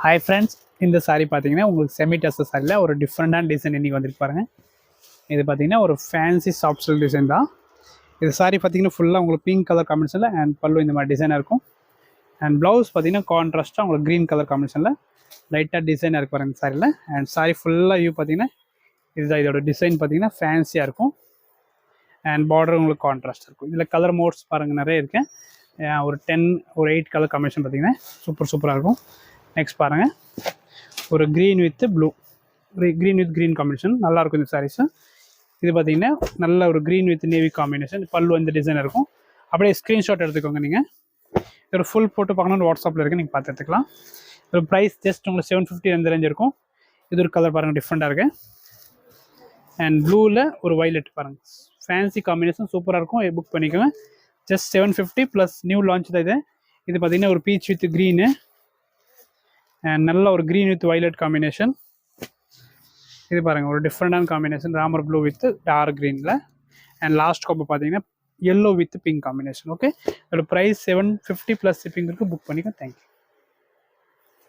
Hi friends, இந்த சாரீ பார்த்தீங்கன்னா உங்களுக்கு செமி டஸ்ஸர் சாரியில் ஒரு டிஃப்ரெண்டான டிசைன் இன்றைக்கி வந்துருக்கு பாருங்கள். இது பார்த்தீங்கன்னா ஒரு ஃபேன்சி சாஃப்ட் சில்க் டிசைன் தான். இது சாரீ பார்த்தீங்கன்னா ஃபுல்லாக உங்களுக்கு பிங்க் கலர் காம்பினேஷனில் அண்ட் பல்லு இந்த மாதிரி டிசைனாக இருக்கும். அண்ட் ப்ளவுஸ் பார்த்தீங்கன்னா கான்ட்ராஸ்ட்டாக உங்களுக்கு க்ரீன் கலர் காம்பினேஷனில் லைட்டாக டிசைனாக இருக்குது பாருங்கள் சாரியில். அண்ட் சாரீ ஃபுல்லாக வியூ பார்த்தீங்கன்னா இதுதான் இதோட டிசைன் பார்த்தீங்கன்னா ஃபேன்சியாக இருக்கும். அண்ட் பார்டர் உங்களுக்கு கான்ட்ராஸ்ட் இருக்கும். இதில் கலர் மோட்ஸ் பாருங்கள் நிறைய இருக்குது. ஒரு 8 கலர் காம்பினேஷன் பார்த்தீங்கன்னா சூப்பராக இருக்கும். நெக்ஸ்ட் பாருங்கள், ஒரு green with blue, green with green combination நல்லாயிருக்கும் இந்த சாரீஸு. இது பார்த்தீங்கன்னா நல்ல ஒரு க்ரீன் வித் நேவி காம்பினேஷன், பல்லு இந்த டிசைன் இருக்கும். அப்படியே ஸ்க்ரீன்ஷாட் எடுத்துக்கோங்க. நீங்கள் ஒரு ஃபுல் போட்டு பார்க்கணுன்னு வாட்ஸ்அப்பில் இருக்குது, நீங்கள் பார்த்து எடுத்துக்கலாம். ஒரு ப்ரைஸ் ஜஸ்ட் உங்களுக்கு 750 அந்த ரேஞ்ச் இருக்கும். இது ஒரு கலர் பாருங்கள் டிஃப்ரெண்ட்டாக இருக்குது. அண்ட் ப்ளூவில் ஒரு வைலட் பாருங்கள், ஃபேன்சி காம்பினேஷன் சூப்பராக இருக்கும். புக் பண்ணிக்கோங்க. ஜஸ்ட் 750 ப்ளஸ் நியூ லான்ச் தான் இது. இது பார்த்தீங்கன்னா ஒரு பீச் வித் க்ரீனு அண்ட் நல்ல ஒரு க்ரீன் வித் வைலட் காம்பினேஷன். இது பாருங்கள் ஒரு டிஃப்ரெண்டான combination, Ramar blue with dark க்ரீனில். அண்ட் லாஸ்ட் காம்போ பார்த்தீங்கன்னா yellow with pink combination. Okay, அதோட ப்ரைஸ் 750 ப்ளஸ் ஷிப்பிங் இருக்குது. புக் பண்ணிக்கோ. தேங்க்யூ.